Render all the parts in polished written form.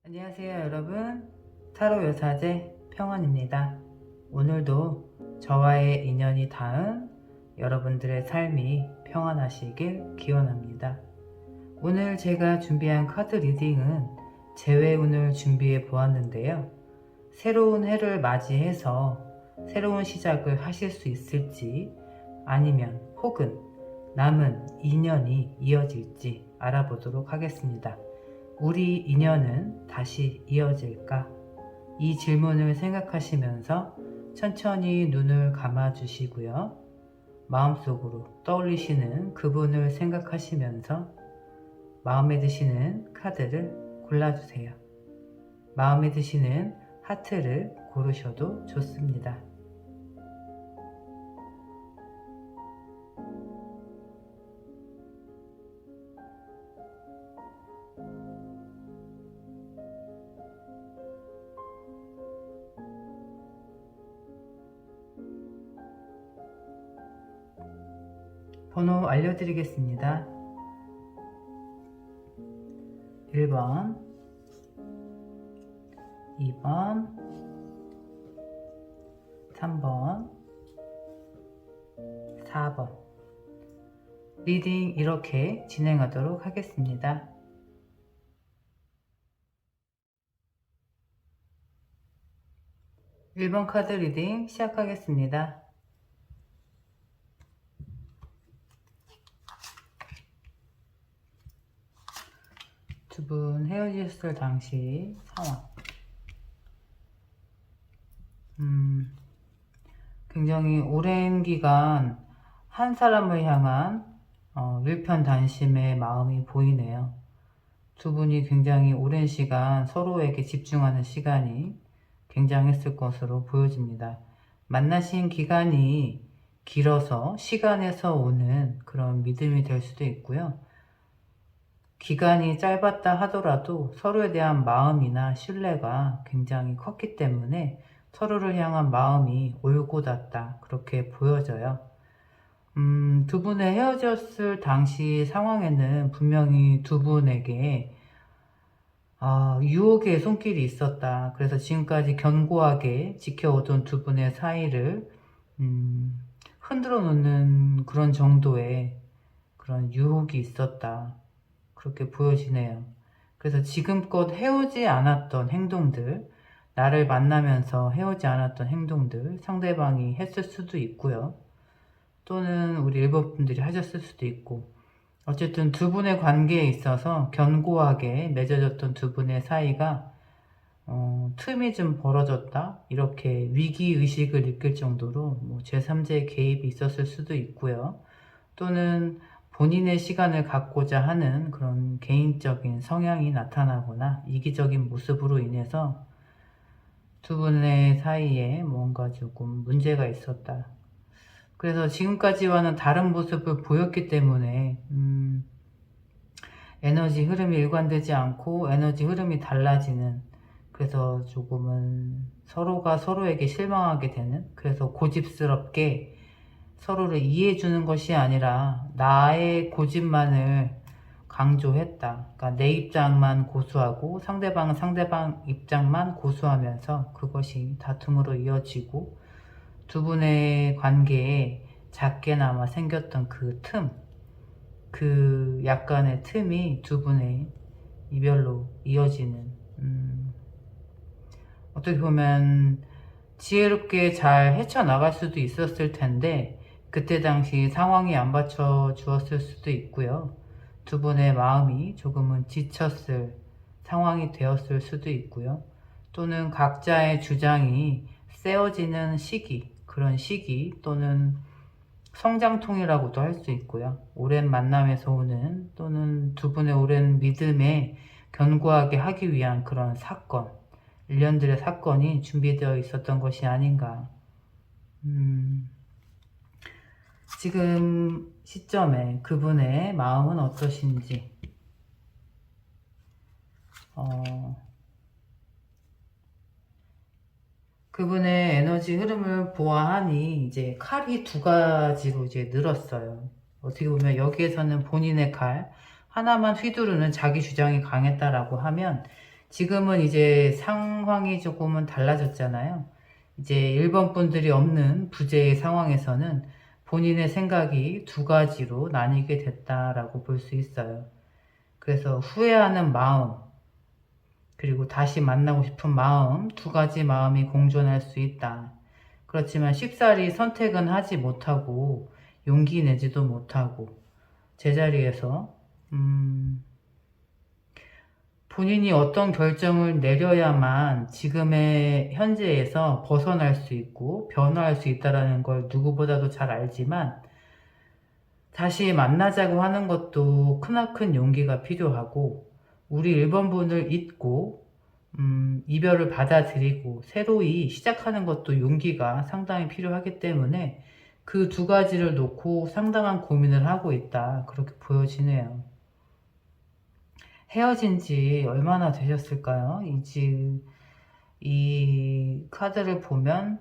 안녕하세요 여러분, 타로 여사제 평원입니다. 오늘도 저와의 인연이 닿은 여러분들의 삶이 평안하시길 기원합니다. 오늘 제가 준비한 카드 리딩은 재회운을 준비해 보았는데요. 새로운 해를 맞이해서 새로운 시작을 하실 수 있을지, 아니면 혹은 남은 인연이 이어질지 알아보도록 하겠습니다. 우리 인연은 다시 이어질까? 이 질문을 생각하시면서 천천히 눈을 감아 주시고요. 마음속으로 떠올리시는 그분을 생각하시면서 마음에 드시는 카드를 골라주세요. 마음에 드시는 하트를 고르셔도 좋습니다. 번호 알려드리겠습니다. 1번, 2번, 3번, 4번. 리딩 이렇게 진행하도록 하겠습니다. (1번) 카드 리딩 시작하겠습니다. 두 분 헤어졌을 당시 상황. 굉장히 오랜 기간 한 사람을 향한 일편단심의 마음이 보이네요. 두 분이 굉장히 오랜 시간 서로에게 집중하는 시간이 굉장했을 것으로 보여집니다. 만나신 기간이 길어서 시간에서 오는 그런 믿음이 될 수도 있고요. 기간이 짧았다 하더라도 서로에 대한 마음이나 신뢰가 굉장히 컸기 때문에 서로를 향한 마음이 올곧았다, 그렇게 보여져요. 두 분의 헤어졌을 당시 상황에는 분명히 두 분에게 유혹의 손길이 있었다. 그래서 지금까지 견고하게 지켜오던 두 분의 사이를 흔들어 놓는 그런 정도의 그런 유혹이 있었다, 그렇게 보여지네요. 그래서 지금껏 해오지 않았던 행동들, 나를 만나면서 해오지 않았던 행동들 상대방이 했을 수도 있고요. 또는 우리 일본 분들이 하셨을 수도 있고, 어쨌든 두 분의 관계에 있어서 견고하게 맺어졌던 두 분의 사이가 틈이 좀 벌어졌다, 이렇게 위기의식을 느낄 정도로 제3자의 개입이 있었을 수도 있고요. 또는 본인의 시간을 갖고자 하는 그런 개인적인 성향이 나타나거나 이기적인 모습으로 인해서 두 분의 사이에 뭔가 조금 문제가 있었다. 그래서 지금까지와는 다른 모습을 보였기 때문에 에너지 흐름이 일관되지 않고 에너지 흐름이 달라지는, 그래서 조금은 서로가 서로에게 실망하게 되는, 그래서 고집스럽게 서로를 이해해주는 것이 아니라 나의 고집만을 강조했다. 그러니까 내 입장만 고수하고 상대방은 상대방 입장만 고수하면서 그것이 다툼으로 이어지고, 두 분의 관계에 작게나마 생겼던 그 틈, 그 약간의 틈이 두 분의 이별로 이어지는, 어떻게 보면 지혜롭게 잘 헤쳐나갈 수도 있었을 텐데 그때 당시 상황이 안 받쳐주었을 수도 있고요. 두 분의 마음이 조금은 지쳤을 상황이 되었을 수도 있고요. 또는 각자의 주장이 세워지는 시기, 그런 시기, 또는 성장통이라고도 할 수 있고요. 오랜 만남에서 오는, 또는 두 분의 오랜 믿음에 견고하게 하기 위한 그런 사건, 일련들의 사건이 준비되어 있었던 것이 아닌가. 지금 시점에 그분의 마음은 어떠신지, 그분의 에너지 흐름을 보아하니 이제 칼이 두 가지로 이제 늘었어요. 어떻게 보면 여기에서는 본인의 칼 하나만 휘두르는 자기 주장이 강했다라고 하면, 지금은 이제 상황이 조금은 달라졌잖아요. 이제 1번 분들이 없는 부재의 상황에서는 본인의 생각이 두 가지로 나뉘게 됐다라고 볼 수 있어요. 그래서 후회하는 마음, 그리고 다시 만나고 싶은 마음, 두 가지 마음이 공존할 수 있다. 그렇지만 쉽사리 선택은 하지 못하고 용기 내지도 못하고 제자리에서 본인이 어떤 결정을 내려야만 지금의 현재에서 벗어날 수 있고 변화할 수 있다는 걸 누구보다도 잘 알지만 다시 만나자고 하는 것도 크나큰 용기가 필요하고 우리 1번 분을 잊고 이별을 받아들이고 새로이 시작하는 것도 용기가 상당히 필요하기 때문에 그 두 가지를 놓고 상당한 고민을 하고 있다. 그렇게 보여지네요. 헤어진 지 얼마나 되셨을까요? 이 카드를 보면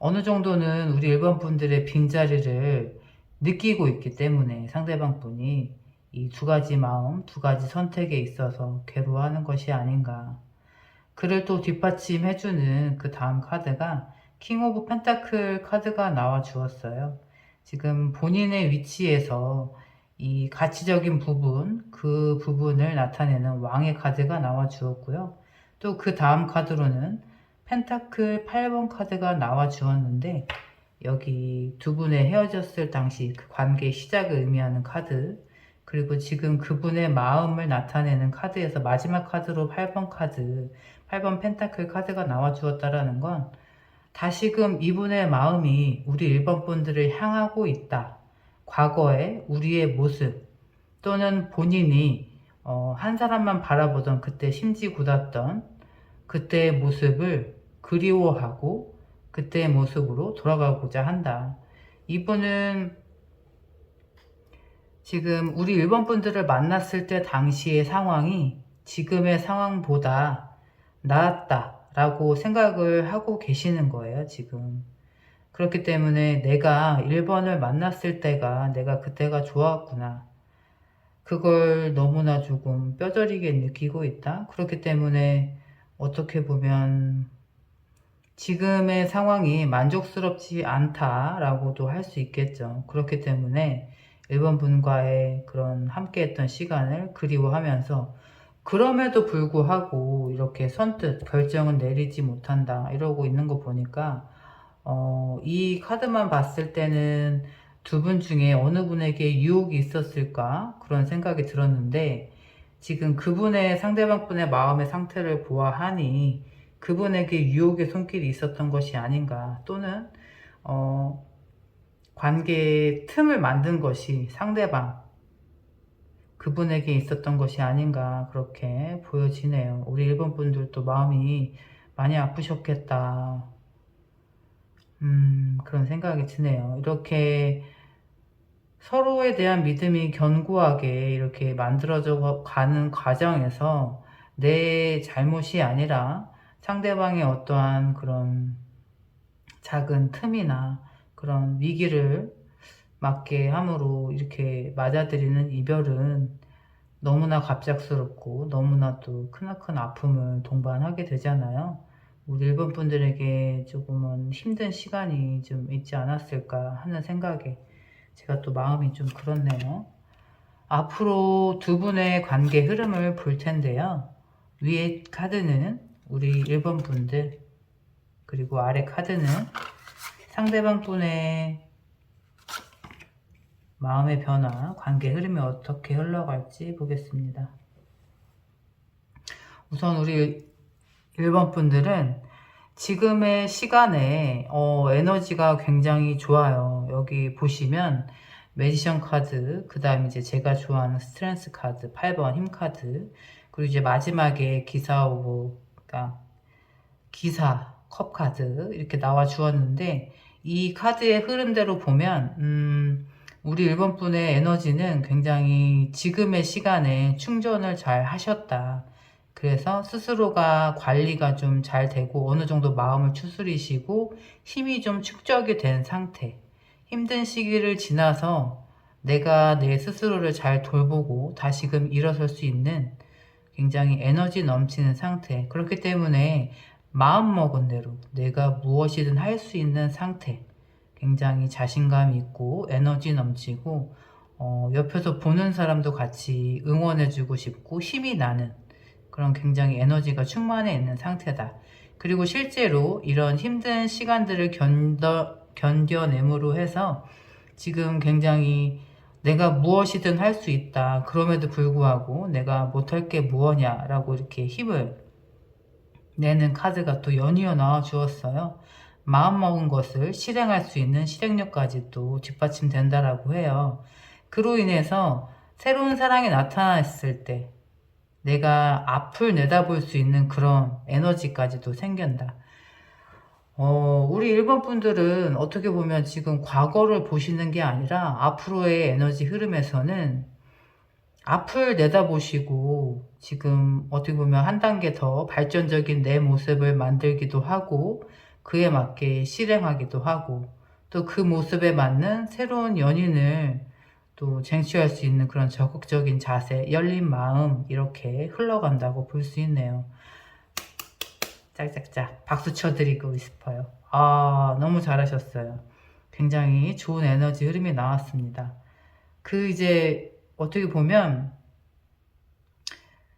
어느 정도는 우리 1번 분들의 빈자리를 느끼고 있기 때문에 상대방 분이 이 두 가지 마음, 두 가지 선택에 있어서 괴로워하는 것이 아닌가. 그를 또 뒷받침해주는 그 다음 카드가 킹 오브 펜타클 카드가 나와 주었어요. 지금 본인의 위치에서 이 가치적인 부분, 그 부분을 나타내는 왕의 카드가 나와 주었고요. 또 그 다음 카드로는 펜타클 8번 카드가 나와 주었는데 여기 두 분의 헤어졌을 당시 그 관계의 시작을 의미하는 카드, 그리고 지금 그분의 마음을 나타내는 카드에서 마지막 카드로 8번 카드, 8번 펜타클 카드가 나와 주었다라는 건 다시금 이분의 마음이 우리 1번 분들을 향하고 있다. 과거의 우리의 모습 또는 본인이 한 사람만 바라보던 그때 심지 굳었던 그때의 모습을 그리워하고 그때의 모습으로 돌아가고자 한다. 이분은 지금 우리 1번 분들을 만났을 때 당시의 상황이 지금의 상황보다 나았다 라고 생각을 하고 계시는 거예요, 지금. 그렇기 때문에 내가 1번을 만났을 때가 내가 그때가 좋았구나. 그걸 너무나 조금 뼈저리게 느끼고 있다. 그렇기 때문에 어떻게 보면 지금의 상황이 만족스럽지 않다라고도 할 수 있겠죠. 그렇기 때문에 1번 분과의 그런 함께했던 시간을 그리워하면서 그럼에도 불구하고 이렇게 선뜻 결정은 내리지 못한다 이러고 있는 거 보니까 이 카드만 봤을 때는 두 분 중에 어느 분에게 유혹이 있었을까 그런 생각이 들었는데 지금 그분의 상대방 분의 마음의 상태를 보아하니 그분에게 유혹의 손길이 있었던 것이 아닌가, 또는 관계의 틈을 만든 것이 상대방 그분에게 있었던 것이 아닌가 그렇게 보여지네요. 우리 1번 분들도 마음이 많이 아프셨겠다, 그런 생각이 드네요. 이렇게 서로에 대한 믿음이 견고하게 이렇게 만들어져 가는 과정에서 내 잘못이 아니라 상대방의 어떠한 그런 작은 틈이나 그런 위기를 맞게 함으로 이렇게 맞아들이는 이별은 너무나 갑작스럽고 너무나 또 크나큰 아픔을 동반하게 되잖아요. 우리 일본 분들에게 조금은 힘든 시간이 좀 있지 않았을까 하는 생각에 제가 또 마음이 좀 그렇네요. 앞으로 두 분의 관계 흐름을 볼 텐데요. 위에 카드는 우리 1번 분들, 그리고 아래 카드는 상대방 분의 마음의 변화, 관계 흐름이 어떻게 흘러갈지 보겠습니다. 우선 우리 1번 분들은 지금의 시간에 에너지가 굉장히 좋아요. 여기 보시면 매지션 카드, 그 다음 이제 제가 좋아하는 스트렝스 카드, 8번 힘 카드, 그리고 이제 마지막에 기사 오브, 그러니까 기사 컵 카드 이렇게 나와 주었는데, 이 카드의 흐름대로 보면 우리 1번 분의 에너지는 굉장히 지금의 시간에 충전을 잘 하셨다. 그래서 스스로가 관리가 좀 잘 되고 어느 정도 마음을 추스리시고 힘이 좀 축적이 된 상태, 힘든 시기를 지나서 내가 내 스스로를 잘 돌보고 다시금 일어설 수 있는 굉장히 에너지 넘치는 상태. 그렇기 때문에 마음먹은 대로 내가 무엇이든 할 수 있는 상태. 굉장히 자신감 있고 에너지 넘치고 옆에서 보는 사람도 같이 응원해주고 싶고 힘이 나는 그런 굉장히 에너지가 충만해 있는 상태다. 그리고 실제로 이런 힘든 시간들을 견뎌냄으로 해서 지금 굉장히 내가 무엇이든 할 수 있다. 그럼에도 불구하고 내가 못할 게 무엇냐라고 이렇게 힘을 내는 카드가 또 연이어 나와 주었어요. 마음먹은 것을 실행할 수 있는 실행력까지 또 뒷받침된다라고 해요. 그로 인해서 새로운 사랑이 나타났을 때 내가 앞을 내다볼 수 있는 그런 에너지까지도 생긴다. 우리 일본 분들은 어떻게 보면 지금 과거를 보시는 게 아니라 앞으로의 에너지 흐름에서는 앞을 내다보시고 지금 어떻게 보면 한 단계 더 발전적인 내 모습을 만들기도 하고 그에 맞게 실행하기도 하고 또 그 모습에 맞는 새로운 연인을 또 쟁취할 수 있는 그런 적극적인 자세, 열린 마음 이렇게 흘러간다고 볼 수 있네요. 짝짝짝 박수 쳐드리고 싶어요. 너무 잘하셨어요. 굉장히 좋은 에너지 흐름이 나왔습니다. 이제 어떻게 보면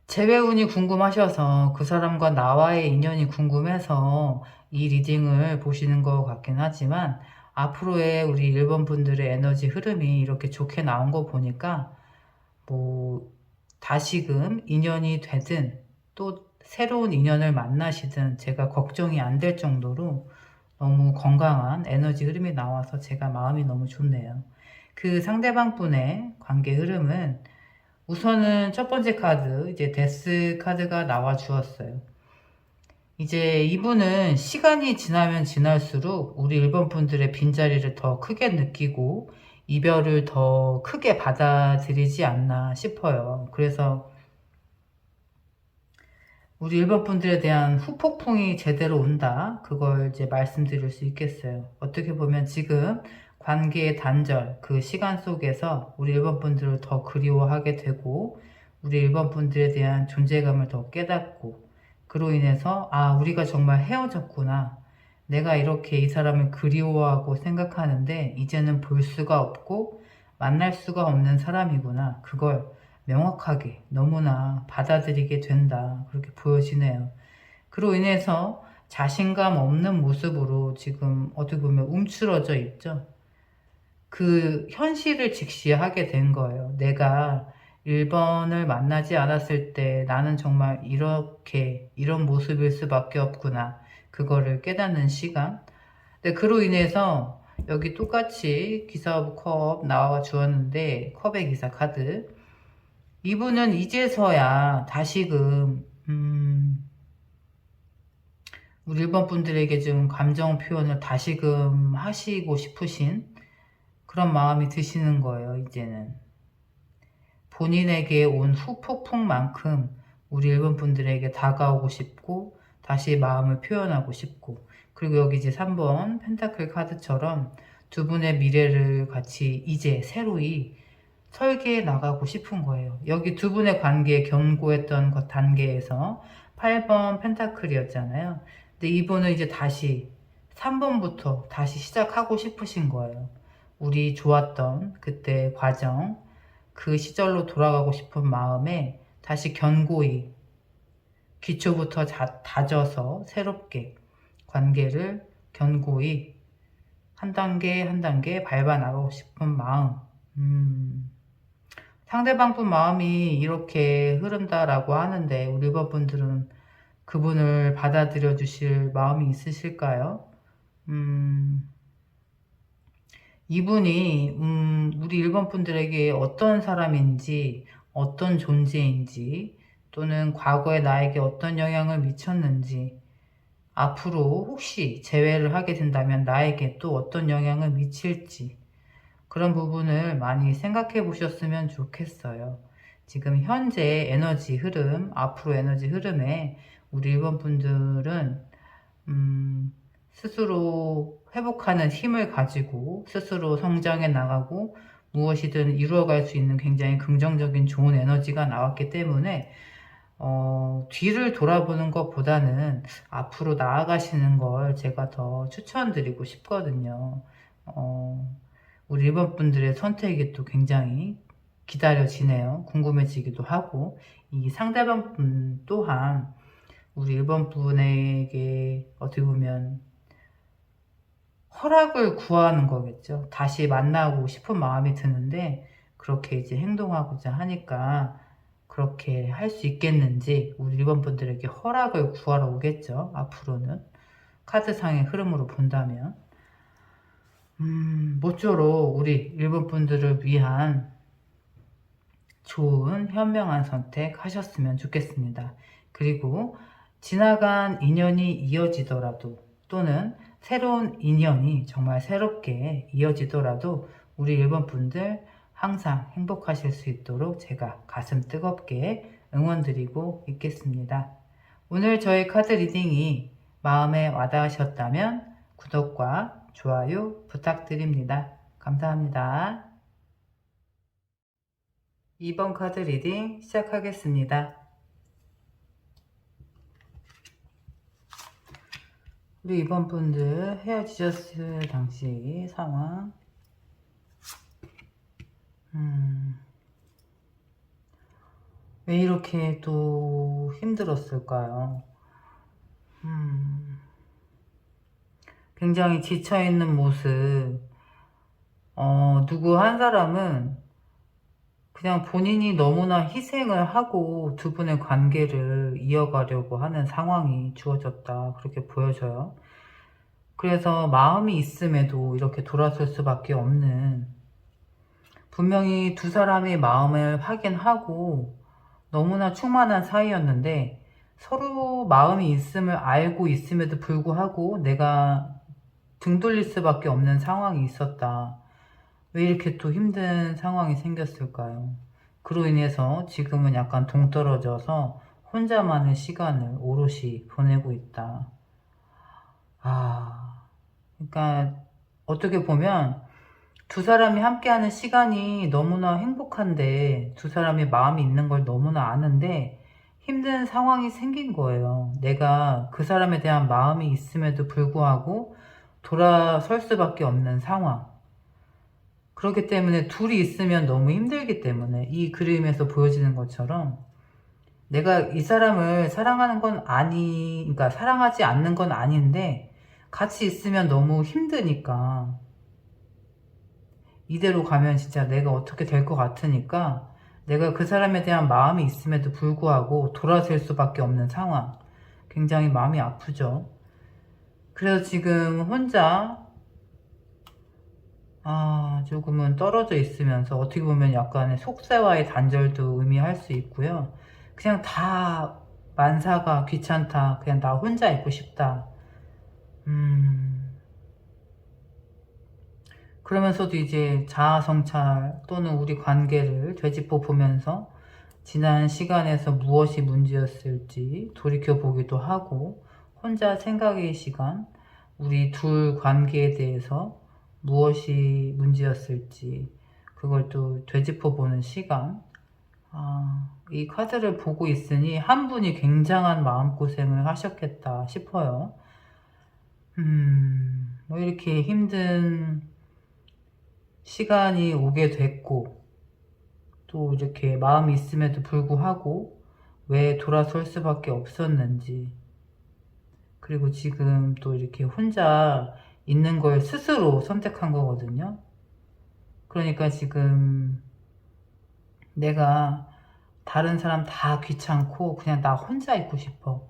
재회운이 궁금하셔서 그 사람과 나와의 인연이 궁금해서 이 리딩을 보시는 것 같긴 하지만 앞으로의 우리 일본 분들의 에너지 흐름이 이렇게 좋게 나온 거 보니까 뭐 다시금 인연이 되든 또 새로운 인연을 만나시든 제가 걱정이 안 될 정도로 너무 건강한 에너지 흐름이 나와서 제가 마음이 너무 좋네요. 그 상대방 분의 관계 흐름은 우선은 첫 번째 카드, 이제 데스 카드가 나와 주었어요. 이제 이분은 시간이 지나면 지날수록 우리 일본 분들의 빈자리를 더 크게 느끼고 이별을 더 크게 받아들이지 않나 싶어요. 그래서 우리 일본 분들에 대한 후폭풍이 제대로 온다. 그걸 이제 말씀드릴 수 있겠어요. 어떻게 보면 지금 관계의 단절, 그 시간 속에서 우리 일본 분들을 더 그리워하게 되고 우리 일본 분들에 대한 존재감을 더 깨닫고 그로 인해서 우리가 정말 헤어졌구나. 내가 이렇게 이 사람을 그리워하고 생각하는데 이제는 볼 수가 없고 만날 수가 없는 사람이구나. 그걸 명확하게 너무나 받아들이게 된다. 그렇게 보여지네요. 그로 인해서 자신감 없는 모습으로 지금 어떻게 보면 움츠러져 있죠. 그 현실을 직시하게 된 거예요. 내가 1번을 만나지 않았을 때 나는 정말 이런 모습일 수밖에 없구나. 그거를 깨닫는 시간. 근데 그로 인해서 여기 똑같이 기사 오브 컵 나와 주었는데 컵의 기사 카드. 이분은 이제서야 다시금 우리 일본 분들에게 좀 감정 표현을 다시금 하시고 싶으신 그런 마음이 드시는 거예요. 이제는 본인에게 온 후폭풍만큼 우리 일본 분들에게 다가오고 싶고 다시 마음을 표현하고 싶고 그리고 여기 이제 3번 펜타클 카드처럼 두 분의 미래를 같이 이제 새로이 설계해 나가고 싶은 거예요. 여기 두 분의 관계에 견고했던 것 단계에서 8번 펜타클이었잖아요. 근데 이분은 이제 다시 3번부터 다시 시작하고 싶으신 거예요. 우리 좋았던 그때 과정, 그 시절로 돌아가고 싶은 마음에 다시 견고히 기초부터 다져서 새롭게 관계를 견고히 한 단계 한 단계 밟아 나가고 싶은 마음. 상대방 분 마음이 이렇게 흐른다라고 하는데 우리 일본 분들은 그분을 받아들여 주실 마음이 있으실까요? 이분이 우리 일본 분들에게 어떤 사람인지 어떤 존재인지 또는 과거에 나에게 어떤 영향을 미쳤는지 앞으로 혹시 재회를 하게 된다면 나에게 또 어떤 영향을 미칠지 그런 부분을 많이 생각해 보셨으면 좋겠어요. 지금 현재 에너지 흐름, 앞으로 에너지 흐름에 우리 일본 분들은 스스로 회복하는 힘을 가지고 스스로 성장해 나가고 무엇이든 이루어갈 수 있는 굉장히 긍정적인 좋은 에너지가 나왔기 때문에 뒤를 돌아보는 것보다는 앞으로 나아가시는 걸 제가 더 추천드리고 싶거든요. 우리 일본 분들의 선택이 또 굉장히 기다려지네요. 궁금해지기도 하고, 이 상대방 분 또한 우리 일본 분에게 어떻게 보면 허락을 구하는 거겠죠. 다시 만나고 싶은 마음이 드는데 그렇게 이제 행동하고자 하니까 그렇게 할 수 있겠는지 우리 일본 분들에게 허락을 구하러 오겠죠. 앞으로는 카드상의 흐름으로 본다면 모쪼록 우리 일본 분들을 위한 좋은 현명한 선택 하셨으면 좋겠습니다. 그리고 지나간 인연이 이어지더라도 또는 새로운 인연이 정말 새롭게 이어지더라도 우리 일본 분들 항상 행복하실 수 있도록 제가 가슴 뜨겁게 응원드리고 있겠습니다. 오늘 저의 카드 리딩이 마음에 와닿으셨다면 구독과 좋아요 부탁드립니다. 감사합니다. 2번 카드 리딩 시작하겠습니다. 우리 이번 분들 헤어지셨을 당시 상황. 왜 이렇게 또 힘들었을까요? 굉장히 지쳐있는 모습. 누구 한 사람은 그냥 본인이 너무나 희생을 하고 두 분의 관계를 이어가려고 하는 상황이 주어졌다. 그렇게 보여져요. 그래서 마음이 있음에도 이렇게 돌아설 수밖에 없는, 분명히 두 사람의 마음을 확인하고 너무나 충만한 사이였는데 서로 마음이 있음을 알고 있음에도 불구하고 내가 등 돌릴 수밖에 없는 상황이 있었다. 왜 이렇게 또 힘든 상황이 생겼을까요? 그로 인해서 지금은 약간 동떨어져서 혼자만의 시간을 오롯이 보내고 있다. 그러니까 어떻게 보면 두 사람이 함께하는 시간이 너무나 행복한데 두 사람이 마음이 있는 걸 너무나 아는데 힘든 상황이 생긴 거예요. 내가 그 사람에 대한 마음이 있음에도 불구하고 돌아설 수밖에 없는 상황. 그렇기 때문에 둘이 있으면 너무 힘들기 때문에 이 그림에서 보여지는 것처럼 내가 이 사람을 사랑하는 건 그러니까 사랑하지 않는 건 아닌데 같이 있으면 너무 힘드니까 이대로 가면 진짜 내가 어떻게 될 것 같으니까 내가 그 사람에 대한 마음이 있음에도 불구하고 돌아설 수밖에 없는 상황. 굉장히 마음이 아프죠. 그래서 지금 혼자 조금은 떨어져 있으면서 어떻게 보면 약간의 속세와의 단절도 의미할 수 있고요. 그냥 다 만사가 귀찮다. 그냥 나 혼자 있고 싶다. 그러면서도 이제 자아성찰 또는 우리 관계를 되짚어 보면서 지난 시간에서 무엇이 문제였을지 돌이켜보기도 하고 혼자 생각의 시간, 우리 둘 관계에 대해서 무엇이 문제였을지 그걸 또 되짚어보는 시간. 이 카드를 보고 있으니 한 분이 굉장한 마음고생을 하셨겠다 싶어요. 뭐 이렇게 힘든 시간이 오게 됐고 또 이렇게 마음이 있음에도 불구하고 왜 돌아설 수밖에 없었는지, 그리고 지금 또 이렇게 혼자 있는 걸 스스로 선택한 거거든요. 그러니까 지금 내가 다른 사람 다 귀찮고 그냥 나 혼자 있고 싶어.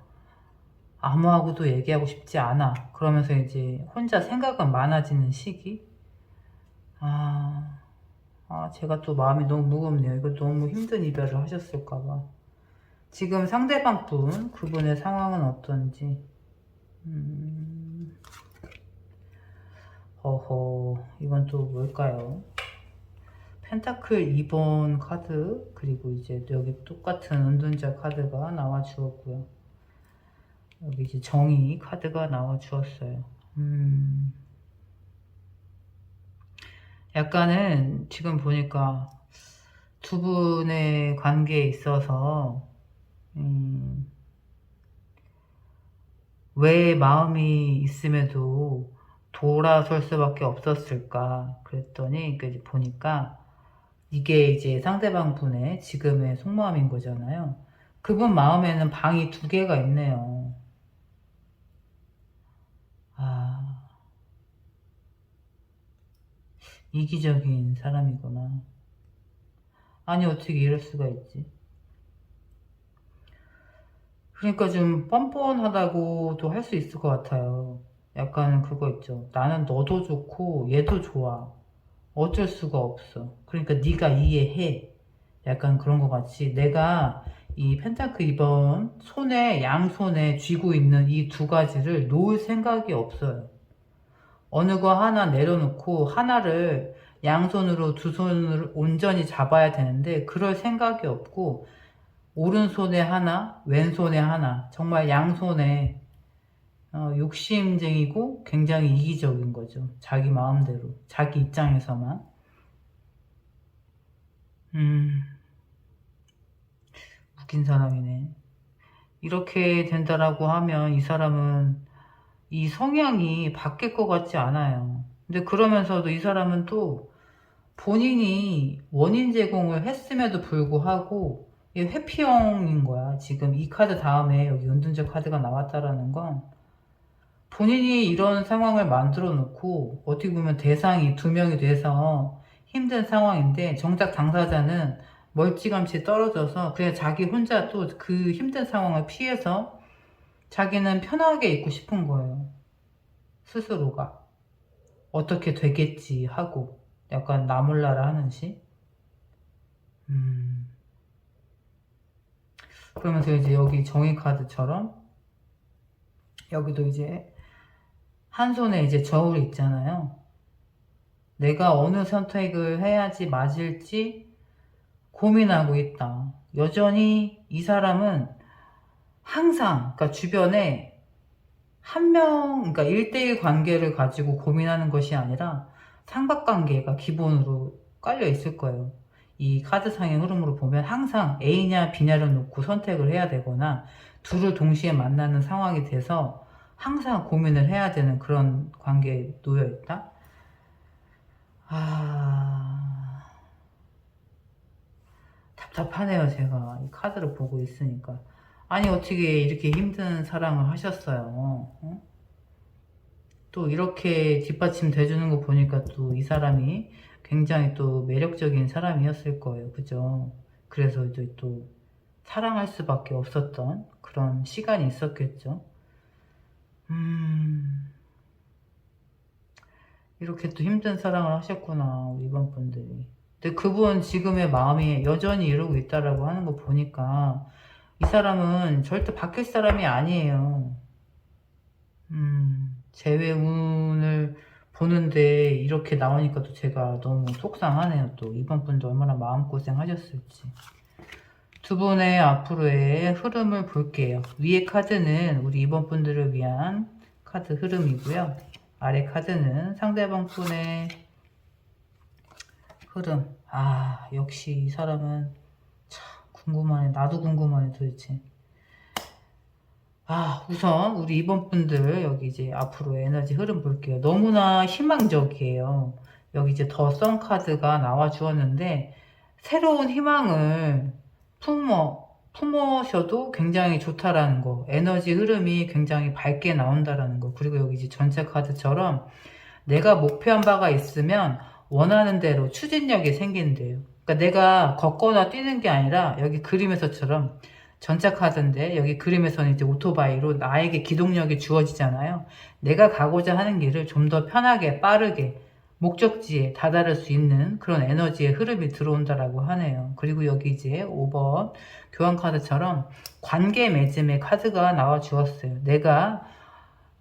아무하고도 얘기하고 싶지 않아. 그러면서 이제 혼자 생각은 많아지는 시기. 제가 또 마음이 너무 무겁네요. 이거 너무 힘든 이별을 하셨을까봐. 지금 상대방 분, 그분의 상황은 어떤지. 이건 또 뭘까요? 펜타클 2번 카드, 그리고 이제 여기 똑같은 은둔자 카드가 나와 주었고요. 여기 이제 정의 카드가 나와 주었어요. 약간은 지금 보니까 두 분의 관계에 있어서 음, 왜 마음이 있음에도 돌아설 수밖에 없었을까 그랬더니 이제 보니까 이게 이제 상대방 분의 지금의 속마음인 거잖아요. 그분 마음에는 방이 두 개가 있네요. 아, 이기적인 사람이구나. 아니, 어떻게 이럴 수가 있지? 그러니까 좀 뻔뻔하다고도 할 수 있을 것 같아요. 약간 그거 있죠. 나는 너도 좋고 얘도 좋아. 어쩔 수가 없어. 그러니까 네가 이해해. 약간 그런 것 같이 내가 이 펜타클 이번 손에 양손에 쥐고 있는 이 두 가지를 놓을 생각이 없어요. 어느 거 하나 내려놓고 하나를 양손으로 두 손을 온전히 잡아야 되는데 그럴 생각이 없고 오른손에 하나, 왼손에 하나, 정말 양손에 욕심쟁이고 굉장히 이기적인 거죠. 자기 마음대로, 자기 입장에서만. 음, 웃긴 사람이네. 이렇게 된다라고 하면 이 사람은 이 성향이 바뀔 것 같지 않아요. 근데 그러면서도 이 사람은 또 본인이 원인 제공을 했음에도 불구하고 이 회피형인 거야. 지금 이 카드 다음에 여기 은둔자 카드가 나왔다라는 건 본인이 이런 상황을 만들어 놓고 어떻게 보면 대상이 두 명이 돼서 힘든 상황인데 정작 당사자는 멀찌감치 떨어져서 그냥 자기 혼자 또 그 힘든 상황을 피해서 자기는 편하게 있고 싶은 거예요. 스스로가. 어떻게 되겠지 하고 약간 나 몰라라 하는 시. 음. 그러면서 이제 여기 정의 카드처럼 여기도 이제 한 손에 이제 저울이 있잖아요. 내가 어느 선택을 해야지 맞을지 고민하고 있다. 여전히 이 사람은 항상, 그러니까 주변에 한 명, 그러니까 1대1 관계를 가지고 고민하는 것이 아니라 삼각관계가 기본으로 깔려 있을 거예요. 이 카드상의 흐름으로 보면 항상 A냐 B냐를 놓고 선택을 해야 되거나 둘을 동시에 만나는 상황이 돼서 항상 고민을 해야 되는 그런 관계에 놓여 있다. 아, 답답하네요, 제가. 이 카드를 보고 있으니까. 아니, 어떻게 이렇게 힘든 사랑을 하셨어요? 어? 또 이렇게 뒷받침 돼주는 거 보니까 또 이 사람이 굉장히 또 매력적인 사람이었을 거예요. 그죠? 그래서 이제 또 사랑할 수밖에 없었던 그런 시간이 있었겠죠. 음, 이렇게 또 힘든 사랑을 하셨구나, 우리 이번 분들이. 근데 그분 지금의 마음이 여전히 이러고 있다라고 하는 거 보니까 이 사람은 절대 바뀔 사람이 아니에요. 재회운을 보는데 이렇게 나오니까 또 제가 너무 속상하네요. 또 이번 분도 얼마나 마음고생 하셨을지. 두 분의 앞으로의 흐름을 볼게요. 위에 카드는 우리 이번 분들을 위한 카드 흐름이고요. 아래 카드는 상대방 분의 흐름. 아, 역시 이 사람은 참 궁금하네. 나도 궁금하네, 도대체. 아, 우선 우리 이번 분들 여기 이제 앞으로 에너지 흐름 볼게요. 너무나 희망적이에요. 여기 이제 더 선 카드가 나와 주었는데 새로운 희망을 품으셔도 굉장히 좋다라는 거. 에너지 흐름이 굉장히 밝게 나온다라는 거. 그리고 여기 이제 전체 카드처럼 내가 목표한 바가 있으면 원하는 대로 추진력이 생긴대요. 그러니까 내가 걷거나 뛰는 게 아니라 여기 그림에서처럼 전차 카드인데 여기 그림에서는 이제 오토바이로 나에게 기동력이 주어지잖아요. 내가 가고자 하는 길을 좀 더 편하게 빠르게 목적지에 다다를 수 있는 그런 에너지의 흐름이 들어온다라고 하네요. 그리고 여기 이제 5번 교환 카드처럼 관계 맺음의 카드가 나와 주었어요. 내가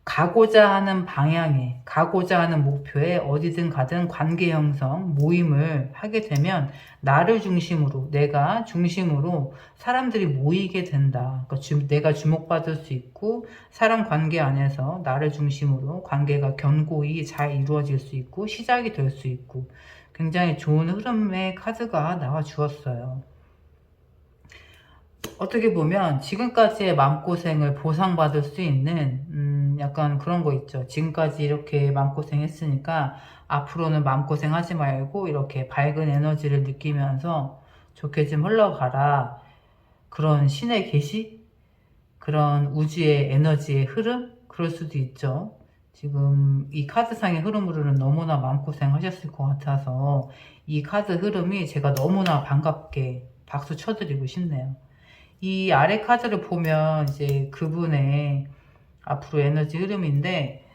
가고자 하는 방향에, 가고자 하는 목표에 어디든 가든 관계 형성, 모임을 하게 되면 나를 중심으로, 내가 중심으로 사람들이 모이게 된다. 그러니까 내가 주목받을 수 있고 사람 관계 안에서 나를 중심으로 관계가 견고히 잘 이루어질 수 있고 시작이 될 수 있고 굉장히 좋은 흐름의 카드가 나와 주었어요. 어떻게 보면 지금까지의 마음고생을 보상받을 수 있는 약간 그런 거 있죠. 지금까지 이렇게 마음고생 했으니까 앞으로는 마음고생 하지 말고 이렇게 밝은 에너지를 느끼면서 좋게 좀 흘러가라. 그런 신의 계시? 그런 우주의 에너지의 흐름? 그럴 수도 있죠. 지금 이 카드상의 흐름으로는 너무나 마음고생 하셨을 것 같아서 이 카드 흐름이 제가 너무나 반갑게 박수 쳐드리고 싶네요. 이 아래 카드를 보면 이제 그분의 앞으로 에너지 흐름인데,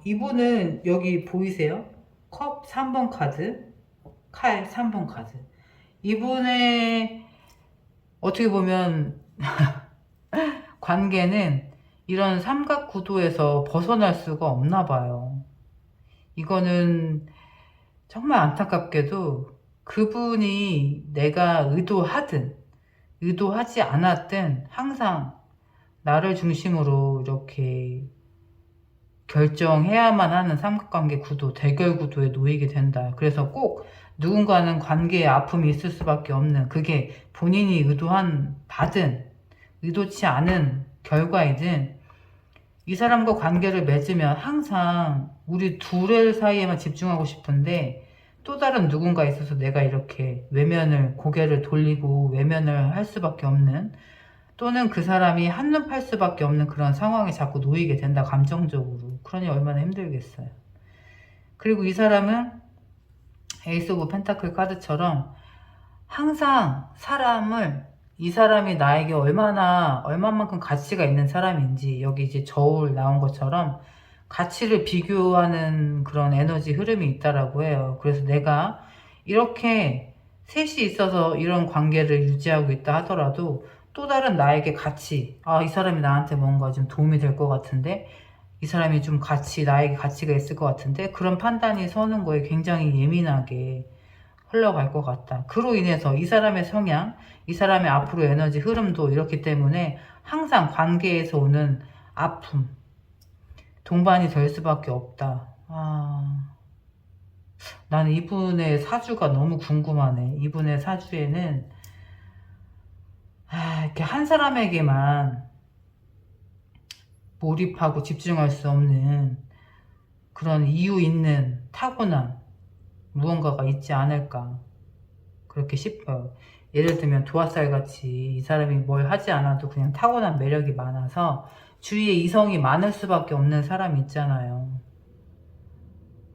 이분은 여기 보이세요? 컵 3번 카드, 칼 3번 카드. 이분의 어떻게 보면 관계는 이런 삼각 구도에서 벗어날 수가 없나 봐요. 이거는 정말 안타깝게도 그분이 내가 의도하든 의도하지 않았든 항상 나를 중심으로 이렇게 결정해야만 하는 삼각관계 구도, 대결 구도에 놓이게 된다. 그래서 꼭 누군가는 관계에 아픔이 있을 수밖에 없는, 그게 본인이 의도한 바든 의도치 않은 결과이든 이 사람과 관계를 맺으면 항상 우리 둘의 사이에만 집중하고 싶은데 또 다른 누군가 있어서 내가 이렇게 고개를 돌리고 외면을 할 수밖에 없는, 또는 그 사람이 한눈 팔 수밖에 없는 그런 상황에 자꾸 놓이게 된다, 감정적으로. 그러니 얼마나 힘들겠어요. 그리고 이 사람은 에이스 오브 펜타클 카드처럼 항상 이 사람이 나에게 얼마만큼 가치가 있는 사람인지, 여기 이제 저울 나온 것처럼 가치를 비교하는 그런 에너지 흐름이 있다라고 해요. 그래서 내가 이렇게 셋이 있어서 이런 관계를 유지하고 있다 하더라도 또 다른 나에게 가치, 이 사람이 나한테 뭔가 좀 도움이 될 것 같은데, 이 사람이 좀 나에게 가치가 있을 것 같은데, 그런 판단이 서는 거에 굉장히 예민하게 흘러갈 것 같다. 그로 인해서 이 사람의 성향, 이 사람의 앞으로 에너지 흐름도 이렇기 때문에 항상 관계에서 오는 아픔, 동반이 될 수밖에 없다. 나는 이분의 사주가 너무 궁금하네. 이분의 사주에는 이렇게 한 사람에게만 몰입하고 집중할 수 없는 그런 이유 있는 타고난 무언가가 있지 않을까, 그렇게 싶어요. 예를 들면 도화살같이 이 사람이 뭘 하지 않아도 그냥 타고난 매력이 많아서 주위에 이성이 많을 수밖에 없는 사람이 있잖아요.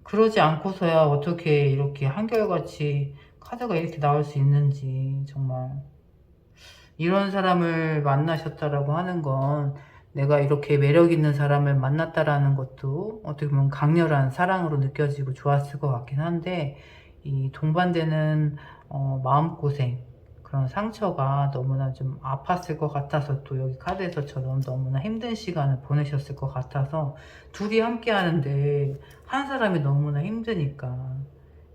그러지 않고서야 어떻게 이렇게 한결같이 카드가 이렇게 나올 수 있는지, 정말 이런 사람을 만나셨다라고 하는 건, 내가 이렇게 매력 있는 사람을 만났다라는 것도 어떻게 보면 강렬한 사랑으로 느껴지고 좋았을 것 같긴 한데, 이 동반되는 마음고생, 그런 상처가 너무나 좀 아팠을 것 같아서, 또 여기 카드에서처럼 너무나 힘든 시간을 보내셨을 것 같아서, 둘이 함께 하는데 한 사람이 너무나 힘드니까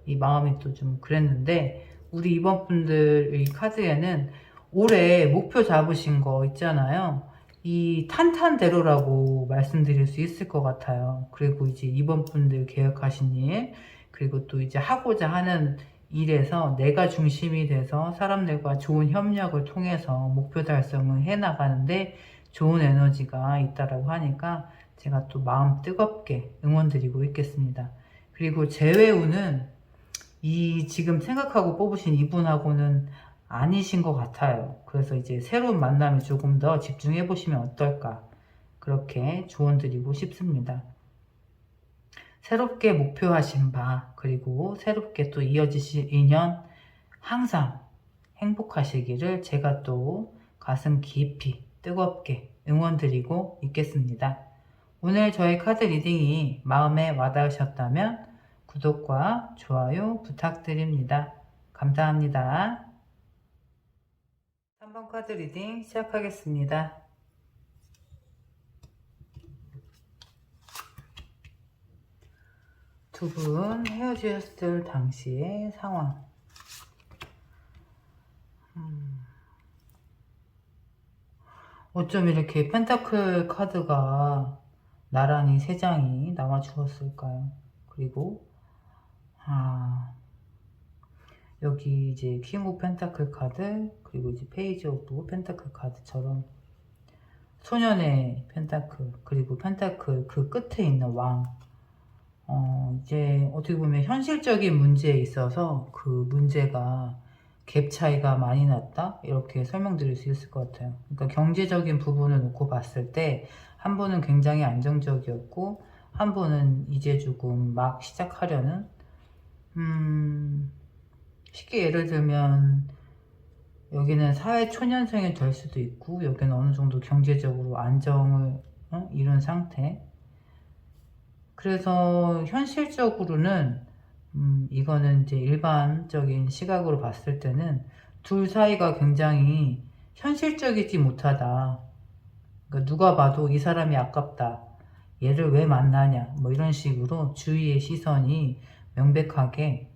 이 마음이 또 좀 그랬는데, 우리 이번 분들 이 카드에는 올해 목표 잡으신 거 있잖아요. 이 탄탄대로라고 말씀드릴 수 있을 것 같아요. 그리고 이제 이번 분들 계획하신 일, 그리고 또 이제 하고자 하는 일에서 내가 중심이 돼서 사람들과 좋은 협력을 통해서 목표 달성을 해 나가는데 좋은 에너지가 있다라고 하니까 제가 또 마음 뜨겁게 응원드리고 있겠습니다. 그리고 재회운은 이 지금 생각하고 뽑으신 이분하고는 아니신 것 같아요. 그래서 이제 새로운 만남에 조금 더 집중해 보시면 어떨까, 그렇게 조언 드리고 싶습니다. 새롭게 목표하신 바, 그리고 새롭게 또 이어지실 인연 항상 행복하시기를 제가 또 가슴 깊이 뜨겁게 응원드리고 있겠습니다. 오늘 저의 카드 리딩이 마음에 와닿으셨다면 구독과 좋아요 부탁드립니다. 감사합니다. 3번 카드 리딩 시작하겠습니다. 두 분 헤어지셨을 당시의 상황. 어쩜 이렇게 펜타클 카드가 나란히 3장이 나와 주었을까요? 그리고 여기 이제 킹 오브 펜타클 카드, 그리고 이제 페이지 오브 펜타클 카드처럼 소년의 펜타클, 그리고 펜타클 그 끝에 있는 왕. 이제 어떻게 보면 현실적인 문제에 있어서 그 문제가 갭 차이가 많이 났다? 이렇게 설명드릴 수 있을 것 같아요. 그러니까 경제적인 부분을 놓고 봤을 때 한 분은 굉장히 안정적이었고 한 분은 이제 조금 막 시작하려는, 쉽게 예를 들면 여기는 사회 초년생이 될 수도 있고 여기는 어느 정도 경제적으로 안정을 이룬 상태. 그래서 현실적으로는 이거는 이제 일반적인 시각으로 봤을 때는 둘 사이가 굉장히 현실적이지 못하다. 그러니까 누가 봐도 이 사람이 아깝다, 얘를 왜 만나냐, 뭐 이런 식으로 주위의 시선이 명백하게